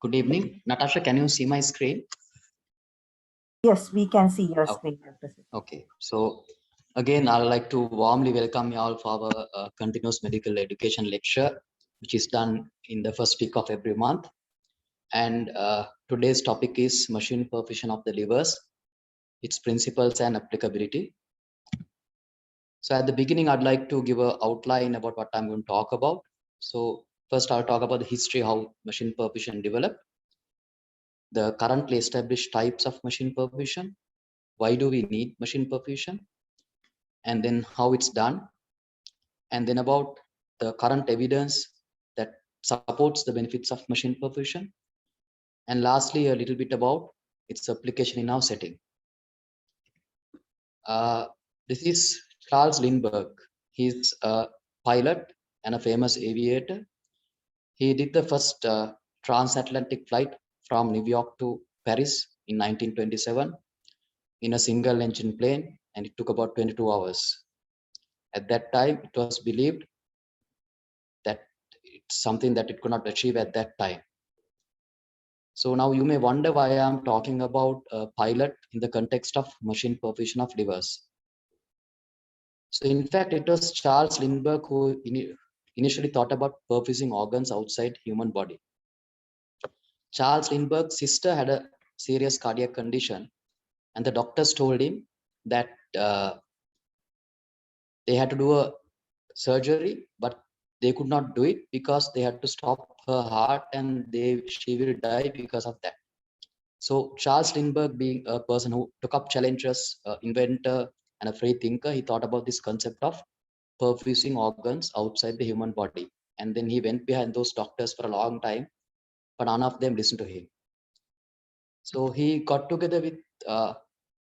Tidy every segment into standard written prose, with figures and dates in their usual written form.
Good evening. Natasha, can you see my screen? Yes, we can see your Oh, screen, Dr. Sid. okay. So again, I'd like to warmly welcome you all for our continuous medical education lecture, which is done in the first week of every month. And today's topic is machine perfusion of the livers, its principles and applicability. So at the beginning, I'd like to give an outline about what I'm going to talk about. So first, I'll talk about the history, how machine perfusion developed, the currently established types of machine perfusion, why do we need machine perfusion, and then how it's done, and then about the current evidence that supports the benefits of machine perfusion, and lastly a little bit about its application in our setting. This is Charles Lindbergh. He's a pilot and a famous aviator. He did the first transatlantic flight from New York to Paris in 1927 in a single engine plane, and it took about 22 hours. At that time, it was believed that it's something that it could not achieve at that time. So now you may wonder why I'm talking about a pilot in the context of machine perfusion of livers. So in fact, it was Charles Lindbergh who initially thought about perfusing organs outside human body. Charles Lindbergh's sister had a serious cardiac condition, and the doctors told him that they had to do a surgery, but they could not do it because they had to stop her heart and she will die because of that. So Charles Lindbergh, being a person who took up challenges, inventor and a free thinker, he thought about this concept of perfusing organs outside the human body. And then he went behind those doctors for a long time, but none of them listened to him. So he got together with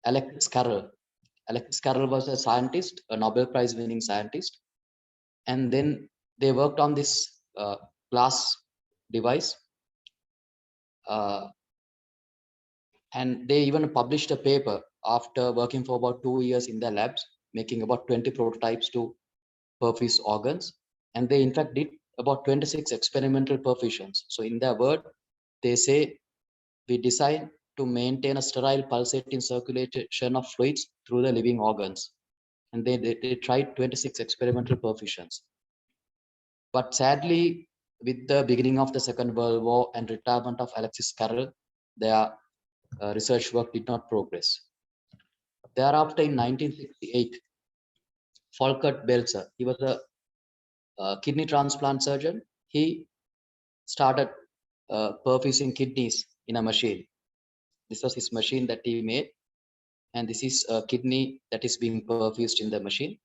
Alexis Carrel. Alexis Carrel was a scientist, a Nobel Prize winning scientist. And then they worked on this glass device. And they even published a paper after working for about 2 years in their labs, making about 20 prototypes to perfuse organs. And they in fact did about 26 experimental perfusions. So in their word, they say, we design to maintain a sterile pulsating circulation of fluids through the living organs. And they tried 26 experimental perfusions. But sadly, with the beginning of the Second World War and retirement of Alexis Carrel, their research work did not progress. Thereafter, in 1968, Volkert Belzer, he was a kidney transplant surgeon. He started perfusing kidneys in a machine. This was his machine that he made, and this is a kidney that is being perfused in the machine.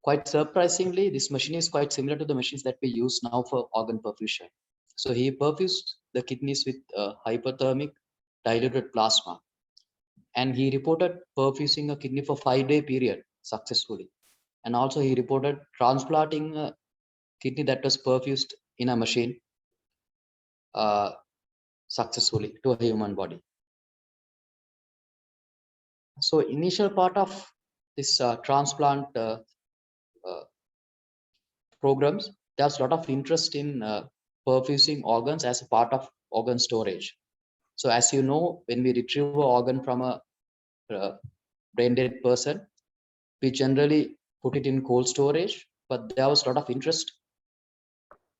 Quite surprisingly, this machine is quite similar to the machines that we use now for organ perfusion. So he perfused the kidneys with hyperthermic diluted plasma, and he reported perfusing a kidney for 5-day period successfully. And also he reported transplanting a kidney that was perfused in a machine successfully to a human body. So initial part of this transplant programs, there's a lot of interest in perfusing organs as a part of organ storage. So as you know, when we retrieve an organ from a brain dead person, we generally put it in cold storage, but there was a lot of interest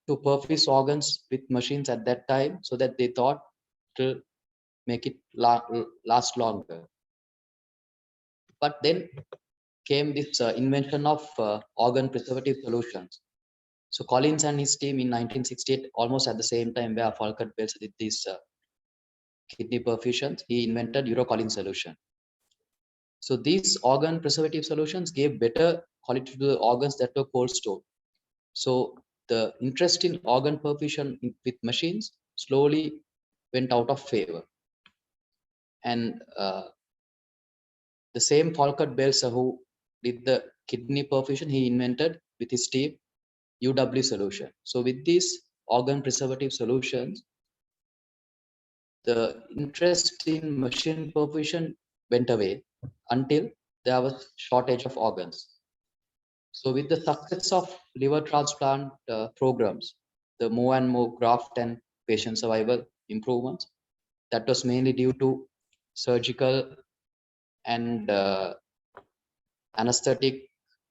to perfuse organs with machines at that time, so that they thought to make it last longer. But then came this invention of organ preservative solutions. So Collins and his team in 1968, almost at the same time where Volkert Belzer did these kidney perfusions, he invented urocolin solution. So these organ preservative solutions gave better quality to the organs that were cold stored. So the interest in organ perfusion with machines slowly went out of favor. And the same Volkert Belzer who did the kidney perfusion, he invented with his team UW solution. So with these organ preservative solutions, the interest in machine perfusion went away until there was shortage of organs. So with the success of liver transplant programs, the more and more graft and patient survival improvements. That was mainly due to surgical and anesthetic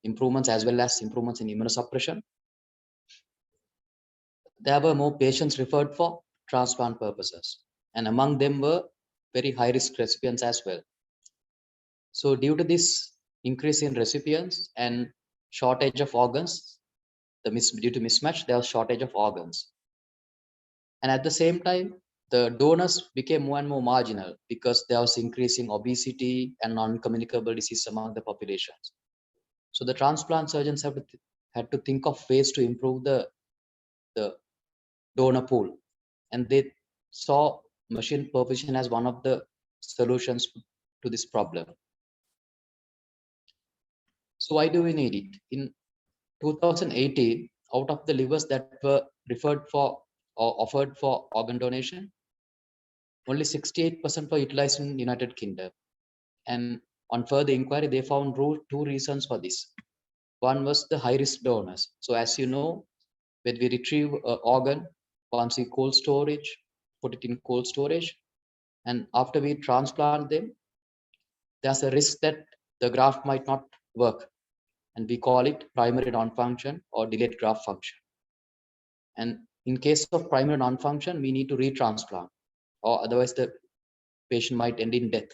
improvements as well as improvements in immunosuppression. There were more patients referred for transplant purposes, and among them were very high-risk recipients as well. So due to this increase in recipients and shortage of organs, due to mismatch, there was shortage of organs. And at the same time, the donors became more and more marginal because there was increasing obesity and non-communicable disease among the populations. So the transplant surgeons had to think of ways to improve the donor pool, and they saw machine perfusion as one of the solutions to this problem. So why do we need it? In 2018, out of the livers that were referred for or offered for organ donation, only 68% were utilized in United Kingdom. And on further inquiry, they found two reasons for this. One was the high-risk donors. So as you know, when we retrieve an organ, once we cold storage, put it in cold storage, and after we transplant them, there's a risk that the graft might not work. And we call it primary non-function or delayed graft function. And in case of primary non-function, we need to retransplant, or otherwise the patient might end in death.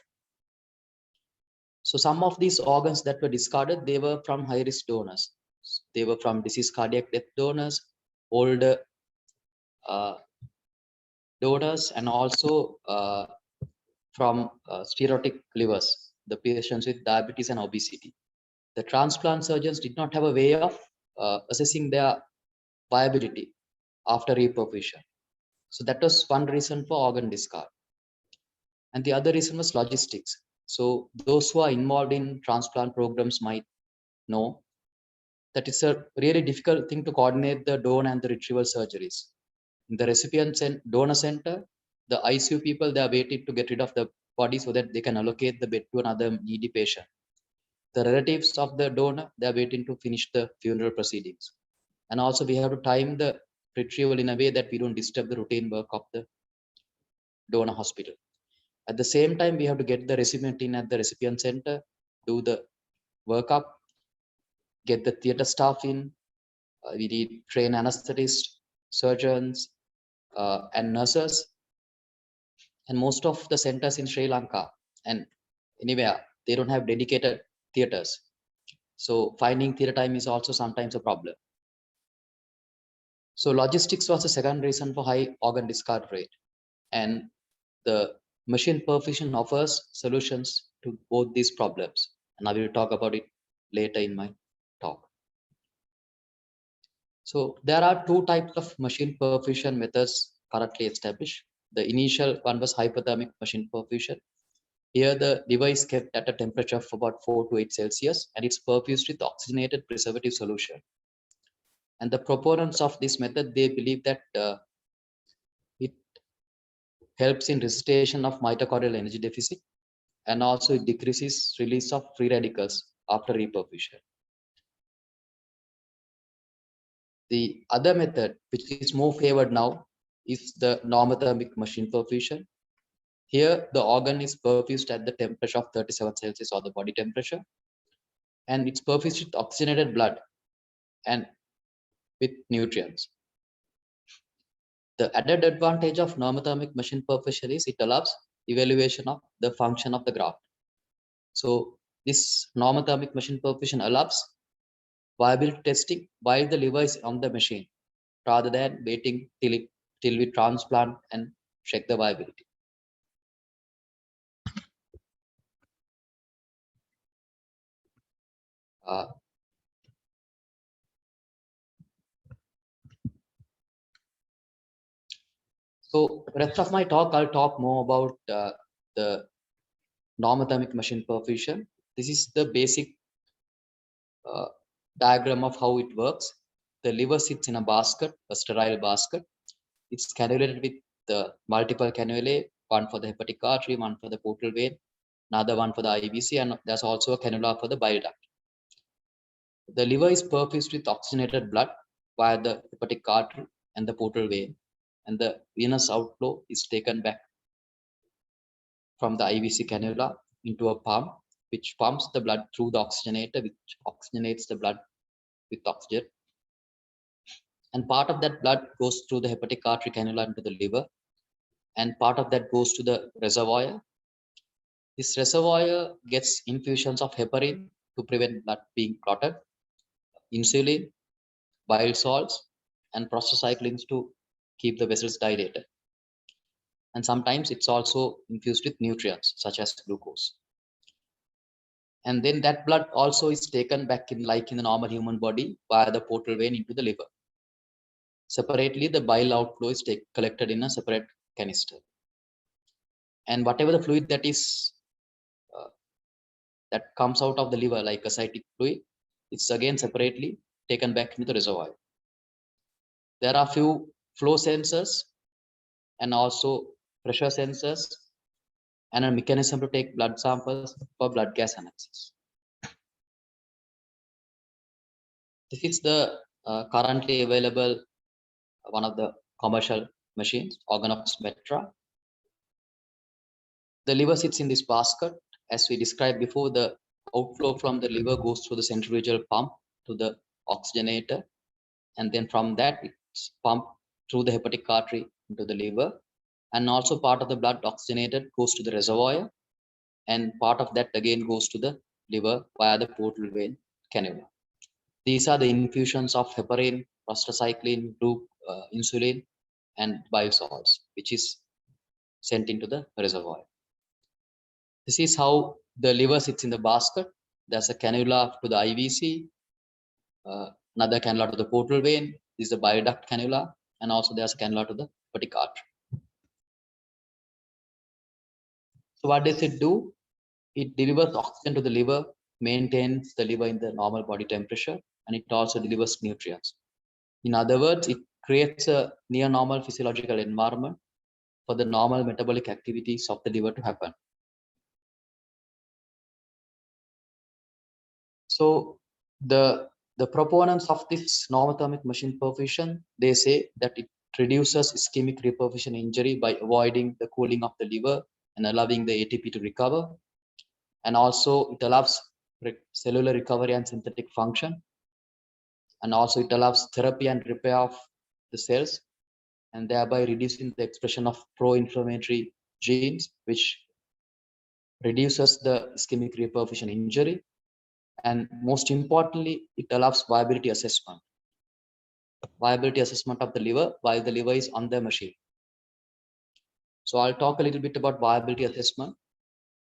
So some of these organs that were discarded, they were from high-risk donors. They were from disease cardiac death donors, older donors, and also from sterotic livers, the patients with diabetes and obesity. The transplant surgeons did not have a way of assessing their viability after reperfusion. So that was one reason for organ discard. And the other reason was logistics. So those who are involved in transplant programs might know that it's a really difficult thing to coordinate the donor and the retrieval surgeries. In the recipient and donor center, the ICU people, they are waiting to get rid of the body so that they can allocate the bed to another needy patient. The relatives of the donor, they are waiting to finish the funeral proceedings. And also we have to time the retrieval in a way that we don't disturb the routine work of the donor hospital. At the same time, we have to get the recipient in at the recipient center, do the workup, get the theater staff in. We need trained anesthetists, surgeons, and nurses. And most of the centers in Sri Lanka and anywhere, they don't have dedicated theaters. So finding theater time is also sometimes a problem. So logistics was the second reason for high organ discard rate. And the machine perfusion offers solutions to both these problems. And I will talk about it later in my talk. So there are two types of machine perfusion methods currently established. The initial one was hypothermic machine perfusion. Here the device kept at a temperature of about 4 to 8 Celsius, and it's perfused with oxygenated preservative solution. And the proponents of this method, they believe that it helps in resuscitation of mitochondrial energy deficit, and also it decreases release of free radicals after reperfusion. The other method, which is more favored now, is the normothermic machine perfusion. Here, the organ is perfused at the temperature of 37 Celsius or the body temperature, and it's perfused with oxygenated blood and with nutrients. The added advantage of normothermic machine perfusion is it allows evaluation of the function of the graft. So this normothermic machine perfusion allows viability testing while the liver is on the machine, rather than waiting till we transplant and check the viability. So rest of my talk, I'll talk more about the normothermic machine perfusion. This is the basic diagram of how it works. The liver sits in a basket, a sterile basket. It's cannulated with the multiple cannulae, one for the hepatic artery, one for the portal vein, another one for the IVC, and there's also a cannula for the bile duct. The liver is perfused with oxygenated blood via the hepatic artery and the portal vein, and the venous outflow is taken back from the IVC cannula into a pump, which pumps the blood through the oxygenator, which oxygenates the blood with oxygen. And part of that blood goes through the hepatic artery cannula into the liver, and part of that goes to the reservoir. This reservoir gets infusions of heparin to prevent blood being clotted, insulin, bile salts, and prostacyclins to keep the vessels dilated. And sometimes it's also infused with nutrients such as glucose. And then that blood also is taken back in, like in the normal human body, via the portal vein into the liver. Separately, the bile outflow is collected in a separate canister. And whatever the fluid that is that comes out of the liver, like ascitic fluid, it's again separately taken back into the reservoir. There are few flow sensors and also pressure sensors and a mechanism to take blood samples for blood gas analysis. This is the currently available one of the commercial machines, OrganOx Metra. The liver sits in this basket. As we described before, the outflow from the liver goes through the centrifugal pump to the oxygenator, and then from that it's pumped through the hepatic artery into the liver, and also part of the blood oxygenated goes to the reservoir, and part of that again goes to the liver via the portal vein cannula. These are the infusions of heparin, prostacyclin, insulin, and bile salts, which is sent into the reservoir. This is how the liver sits in the basket. There's a cannula to the IVC, another cannula to the portal vein. This is the bile duct cannula, and also there's a cannula to the hepatic artery. So what does it do? It delivers oxygen to the liver, maintains the liver in the normal body temperature, and it also delivers nutrients. In other words, it creates a near normal physiological environment for the normal metabolic activities of the liver to happen. So the proponents of this normothermic machine perfusion, they say that it reduces ischemic reperfusion injury by avoiding the cooling of the liver and allowing the ATP to recover. And also it allows cellular recovery and synthetic function. And also it allows therapy and repair of the cells, and thereby reducing the expression of pro-inflammatory genes, which reduces the ischemic reperfusion injury. And most importantly, it allows viability assessment of the liver while the liver is on the machine. So I'll talk a little bit about viability assessment.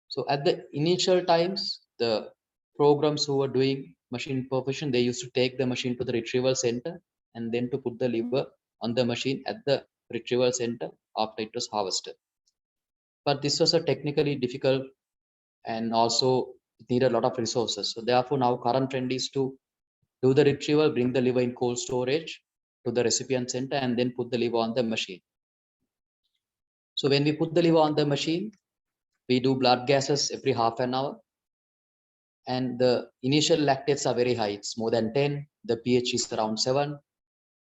So at the initial times, the programs who were doing machine perfusion, they used to take the machine to the retrieval center and then to put the liver on the machine at the retrieval center after it was harvested. But this was a technically difficult, and also it needed a lot of resources. So therefore now current trend is to do the retrieval, bring the liver in cold storage to the recipient center, and then put the liver on the machine. So when we put the liver on the machine, we do blood gases every half an hour. And the initial lactates are very high. It's more than 10. The pH is around 7.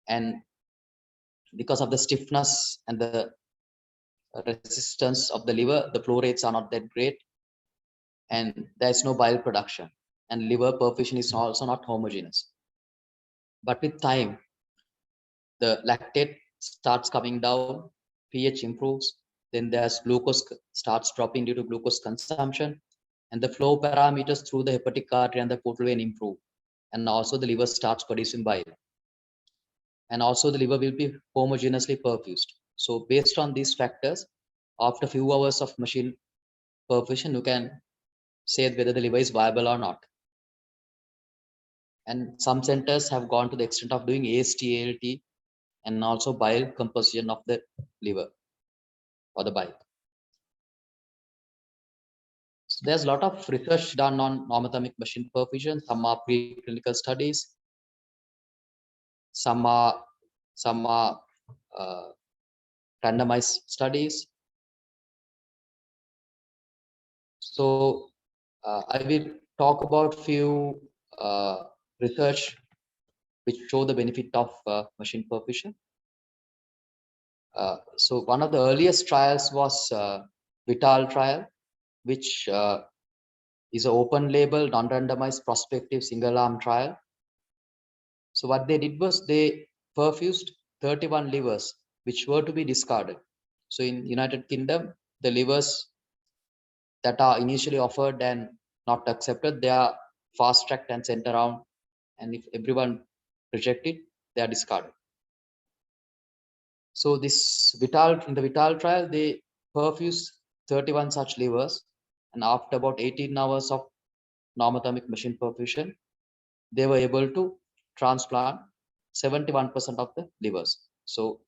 And because of the stiffness and the resistance of the liver, the flow rates are not that great. And there's no bile production. And liver perfusion is also not homogeneous. But with time, the lactate starts coming down, pH improves, then there's glucose starts dropping due to glucose consumption, and the flow parameters through the hepatic artery and the portal vein improve. And also the liver starts producing bile. And also the liver will be homogeneously perfused. So based on these factors, after a few hours of machine perfusion, you can say whether the liver is viable or not. And some centers have gone to the extent of doing AST, ALT, and also bile composition of the liver or the bile. So there's a lot of research done on normothermic machine perfusion. Some are preclinical studies. Some are randomized studies. So I will talk about few research which show the benefit of machine perfusion. So one of the earliest trials was Vital trial, which is an open label, non-randomized prospective single arm trial. So what they did was they perfused 31 livers, which were to be discarded. So in United Kingdom, the livers that are initially offered and not accepted, they are fast tracked and sent around. And if everyone reject it, they are discarded. So this in the Vital trial, they perfused 31 such livers. And after about 18 hours of normothermic machine perfusion, they were able to transplant 71% of the livers. So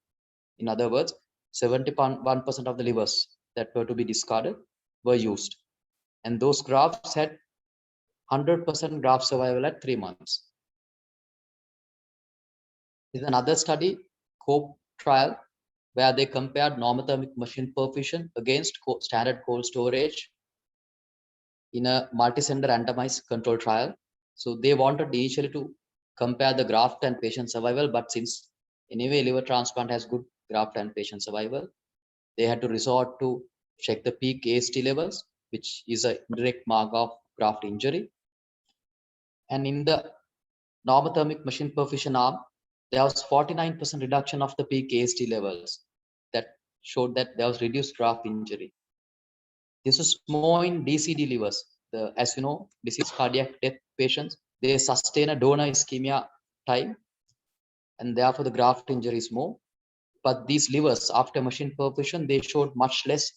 in other words, 71% of the livers that were to be discarded were used. And those grafts had 100% graft survival at 3 months. This is another study, COPE trial, where they compared normothermic machine perfusion against standard cold storage in a multi-center randomized control trial. So they wanted initially to compare the graft and patient survival, but since anyway liver transplant has good graft and patient survival, they had to resort to check the peak AST levels, which is a direct mark of graft injury. And in the normothermic machine perfusion arm, there was 49% reduction of the peak AST levels that showed that there was reduced graft injury. This is more in DCD livers. As you know, disease cardiac death patients, they sustain a donor ischemia time, and therefore the graft injury is more. But these livers, after machine perfusion, they showed much less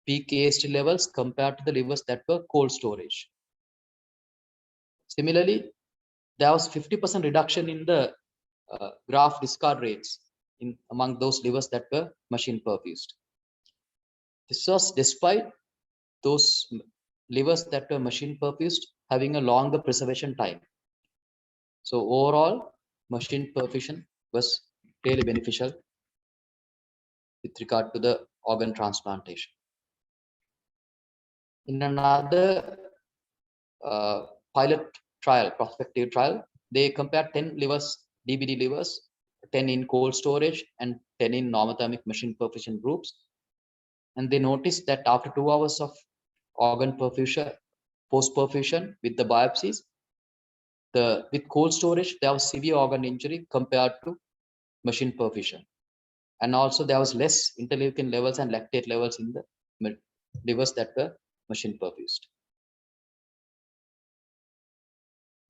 peak AST levels compared to the livers that were cold storage. Similarly, there was 50% reduction in the graft discard rates among those livers that were machine perfused. This was despite those livers that were machine perfused having a longer preservation time. So overall, machine perfusion was really beneficial with regard to the organ transplantation. In another pilot trial, prospective trial, they compared 10 livers, DBD livers, 10 in cold storage and 10 in normothermic machine perfusion groups. And they noticed that after 2 hours of organ perfusion, post-perfusion with the biopsies, with cold storage, there was severe organ injury compared to machine perfusion. And also there was less interleukin levels and lactate levels in the livers that were machine perfused.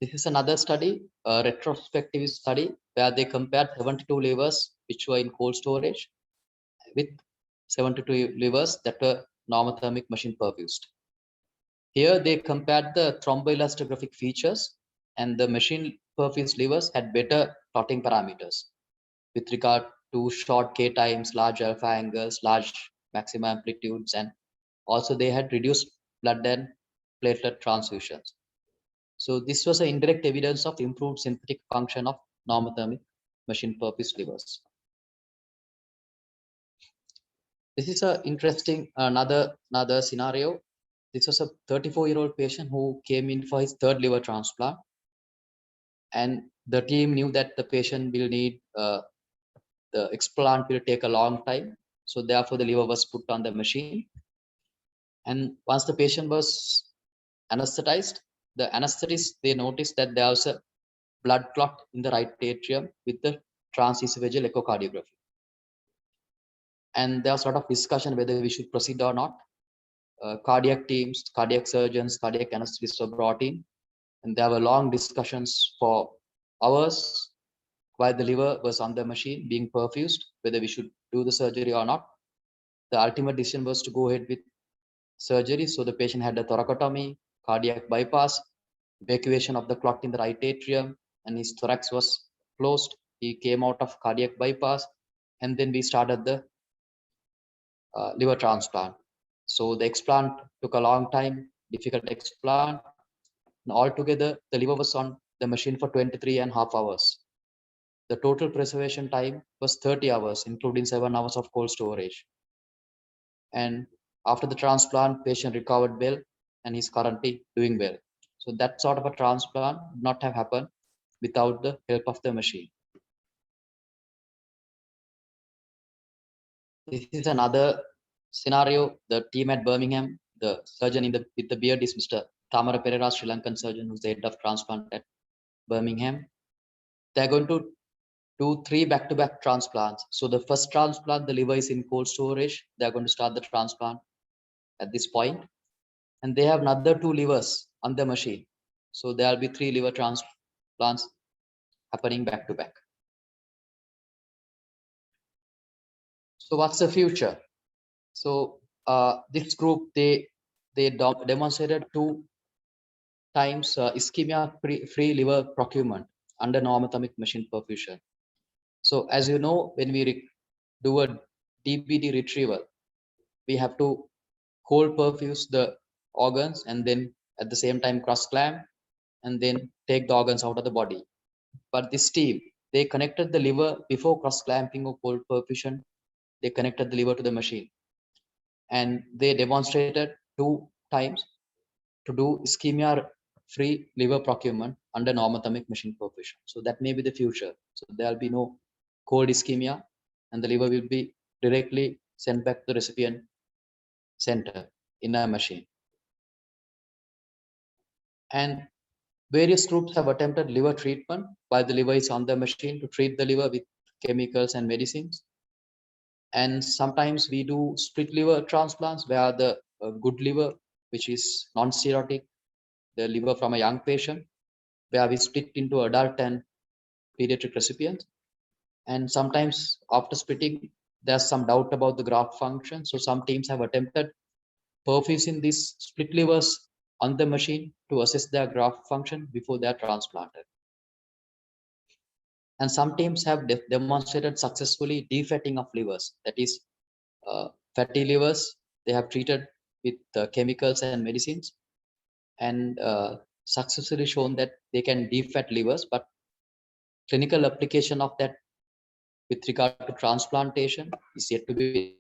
This is another study, a retrospective study, where they compared 72 livers which were in cold storage with 72 livers that were normothermic machine perfused. Here they compared the thromboelastographic features, and the machine perfused livers had better clotting parameters with regard to short K times, large alpha angles, large maximum amplitudes, and also they had reduced blood and platelet transfusions. So this was an indirect evidence of improved synthetic function of normothermic machine perfused livers. This is a interesting another scenario. This was a 34-year-old patient who came in for his third liver transplant, and the team knew that the patient will need the explant will take a long time, so therefore the liver was put on the machine. And once the patient was anesthetized, the anesthetist, they noticed that there was a blood clot in the right atrium with the transesophageal echocardiography. And there was a lot of discussion whether we should proceed or not. Cardiac teams, cardiac surgeons, cardiac anesthetists were brought in, and there were long discussions for hours while the liver was on the machine being perfused, whether we should do the surgery or not. The ultimate decision was to go ahead with surgery. So the patient had a thoracotomy, cardiac bypass, evacuation of the clot in the right atrium, and his thorax was closed. He came out of cardiac bypass, and then we started the liver transplant. So the explant took a long time, difficult explant. And altogether, the liver was on the machine for 23.5 hours. The total preservation time was 30 hours, including 7 hours of cold storage. And after the transplant, patient recovered well and is currently doing well. So that sort of a transplant would not have happened without the help of the machine. This is another scenario. The team at Birmingham, the surgeon with the beard is Mr. Tamara Pereira, Sri Lankan surgeon, who's the head of transplant at Birmingham. They're going to do 3 back-to-back transplants. So the first transplant, the liver is in cold storage. They're going to start the transplant at this point. And they have another 2 livers on the machine. So there'll be 3 liver transplants happening back-to-back. So what's the future? So this group, they demonstrated 2 times ischemia-free liver procurement under normothermic machine perfusion. So as you know, when we do a DBD retrieval, we have to cold perfuse the organs and then at the same time cross clamp and then take the organs out of the body. But this team, they connected the liver before cross clamping or cold perfusion. They connected the liver to the machine, and they demonstrated 2 times to do ischemia-free liver procurement under normothermic machine perfusion. So that may be the future. So there'll be no cold ischemia, and the liver will be directly sent back to the recipient center in a machine. And various groups have attempted liver treatment while the liver is on the machine to treat the liver with chemicals and medicines. And sometimes we do split liver transplants where the good liver, which is non-cirrhotic, the liver from a young patient, where we split into adult and pediatric recipients. And sometimes after splitting, there's some doubt about the graft function. So some teams have attempted perfusing these split livers on the machine to assess their graft function before they are transplanted. And some teams have demonstrated successfully defatting of livers, that is fatty livers. They have treated with chemicals and medicines and successfully shown that they can defat livers, but clinical application of that with regard to transplantation is yet to be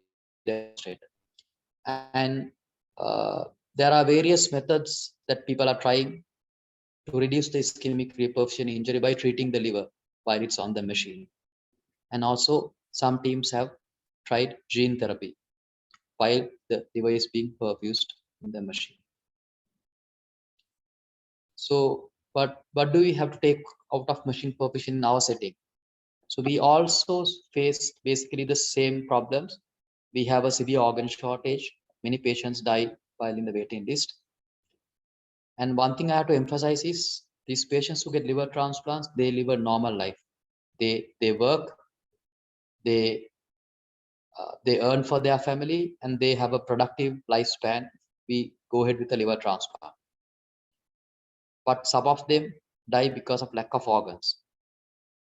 demonstrated. And there are various methods that people are trying to reduce the ischemic reperfusion injury by treating the liver while it's on the machine. And also some teams have tried gene therapy while the liver is being perfused in the machine. So, but what do we have to take out of machine perfusion in our setting? So we also face basically the same problems. We have a severe organ shortage. Many patients die while in the waiting list. And one thing I have to emphasize is these patients who get liver transplants, they live a normal life. They work, they earn for their family, and they have a productive lifespan. We go ahead with a liver transplant. But some of them die because of lack of organs.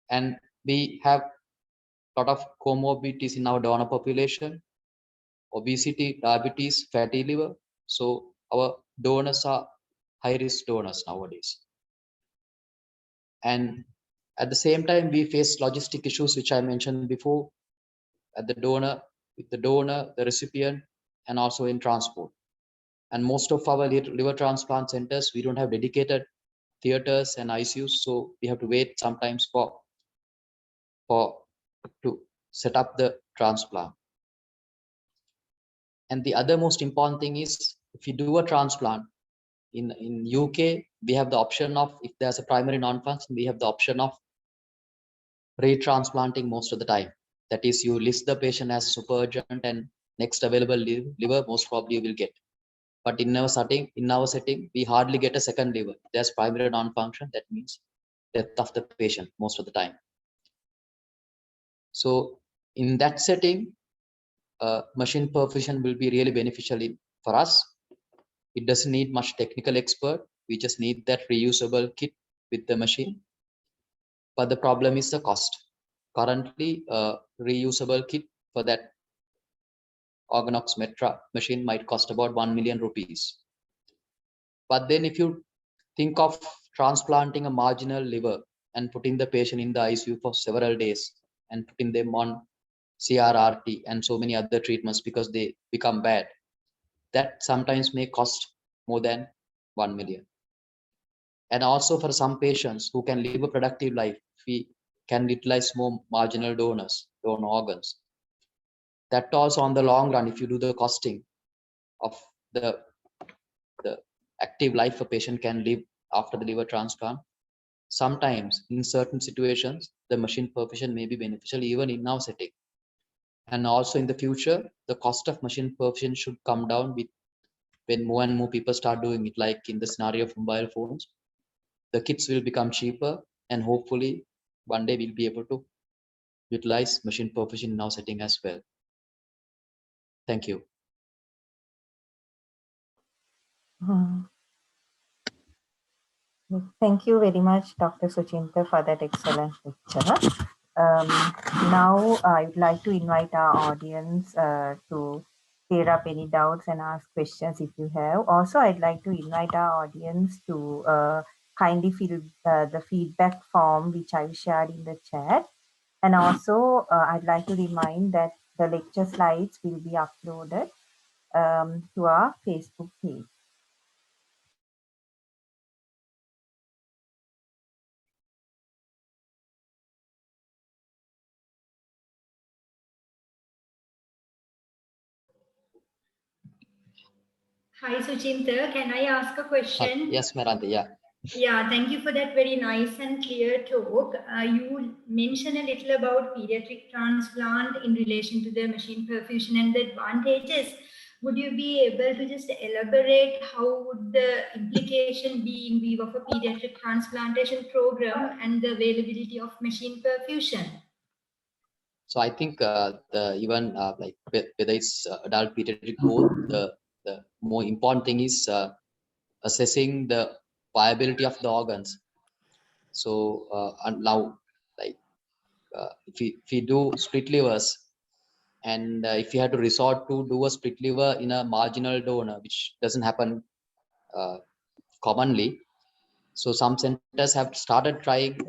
And we have a lot of comorbidities in our donor population: obesity, diabetes, fatty liver. So our donors are high-risk donors nowadays. And at the same time, we face logistic issues, which I mentioned before, at the donor, with the donor, the recipient, and also in transport. And most of our liver transplant centers, we don't have dedicated theaters and ICUs, so we have to wait sometimes to set up the transplant. And the other most important thing is, if you do a transplant in UK, we have the option of, if there's a primary non-function, we have the option of retransplanting most of the time. That is, you list the patient as super urgent and next available liver most probably you will get. But in our setting, we hardly get a second liver. There's primary non-function, that means death of the patient most of the time. So in that setting, machine perfusion will be really beneficial for us. It doesn't need much technical expert. We just need that reusable kit with the machine. But the problem is the cost. Currently, reusable kit for that OrganOx Metra machine might cost about 1 million rupees. But then if you think of transplanting a marginal liver and putting the patient in the ICU for several days and putting them on CRRT and so many other treatments because they become bad, that sometimes may cost more than 1 million. And also for some patients who can live a productive life, we can utilize more marginal donor organs. that also on the long run, if you do the costing of the active life a patient can live after the liver transplant, sometimes in certain situations, the machine perfusion may be beneficial even in our setting. And also in the future, the cost of machine perfusion should come down with when more and more people start doing it, like in the scenario of mobile phones. The kits will become cheaper, and hopefully one day we'll be able to utilize machine perfusion in our setting as well. Thank you. Thank you very much, Dr. Suchinta, for that excellent lecture. Now, I would like to invite our audience to clear up any doubts and ask questions if you have. Also, I'd like to invite our audience to kindly fill the feedback form which I've shared in the chat. And also, I'd like to remind that the lecture slides will be uploaded to our Facebook page. Hi, Suchinta. Can I ask a question? Yes, Meranti. Yeah. Yeah, thank you for that very nice and clear talk. You mentioned a little about pediatric transplant in relation to the machine perfusion and the advantages. Would you be able to just elaborate how would the implication be in view of a pediatric transplantation program and the availability of machine perfusion? So I think the even like whether it's adult pediatric both, the more important thing is assessing the viability of the organs. So and now, like if we do split livers, and if you had to resort to do a split liver in a marginal donor, which doesn't happen commonly, so some centers have started trying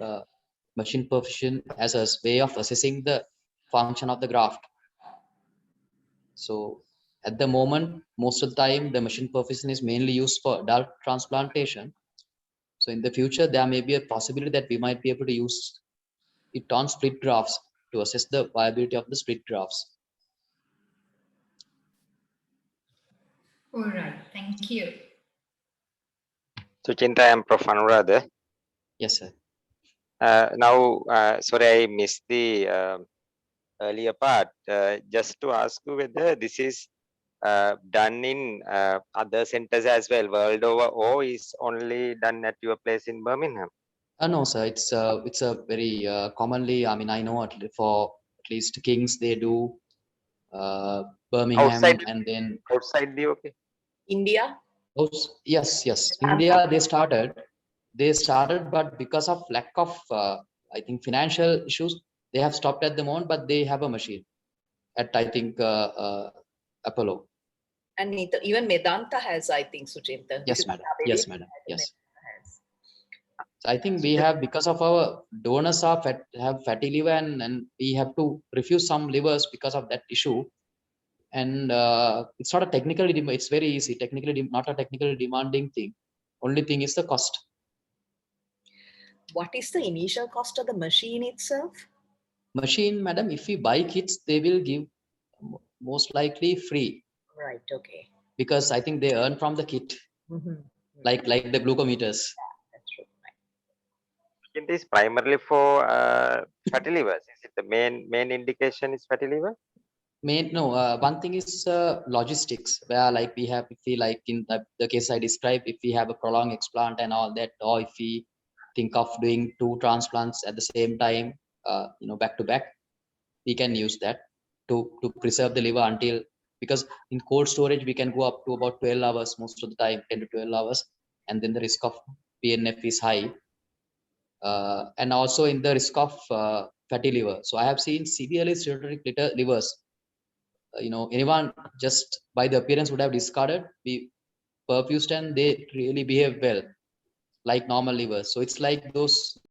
machine perfusion as a way of assessing the function of the graft. So at the moment, most of the time, the machine perfusion is mainly used for adult transplantation. So in the future, there may be a possibility that we might be able to use it on split grafts to assess the viability of the split grafts. All right, thank you. Suchinta, I am Prof. Anuradha. Yes, sir. Now, sorry, I missed the earlier part. Just to ask you whether this is done in other centers as well, world over, or is only done at your place in Birmingham? No, sir. It's a very commonly. I mean, I know for at least Kings they do Birmingham, Outside, and then outside the UK. India? Yes. India they started, but because of lack of I think financial issues, they have stopped at the moment. But they have a machine at I think Apollo. And even Medanta has, I think, Suchinta. Yes, madam. Yes, madam. Yes. Has. So I think we have, because of our donors are have fatty liver, and we have to refuse some livers because of that issue. And it's not a technically, it's very easy, technically not a technically demanding thing. Only thing is the cost. What is the initial cost of the machine itself? Machine, madam, if we buy kits, they will give most likely free. Right, okay. Because I think they earn from the kit, like the glucometers. That's true. It is primarily for fatty livers. Is it the main indication is fatty liver? One thing is logistics, where like we have, if we like in the case I described, if we have a prolonged explant and all that, or if we think of doing 2 transplants at the same time, back to back, we can use that to preserve the liver until, because in cold storage we can go up to about 12 hours most of the time, 10 to 12 hours, and then the risk of PNF is high, and also in the risk of fatty liver. So I have seen severely cirrhotic livers. Anyone just by the appearance would have discarded, we perfused, and they really behave well like normal livers. So it's like those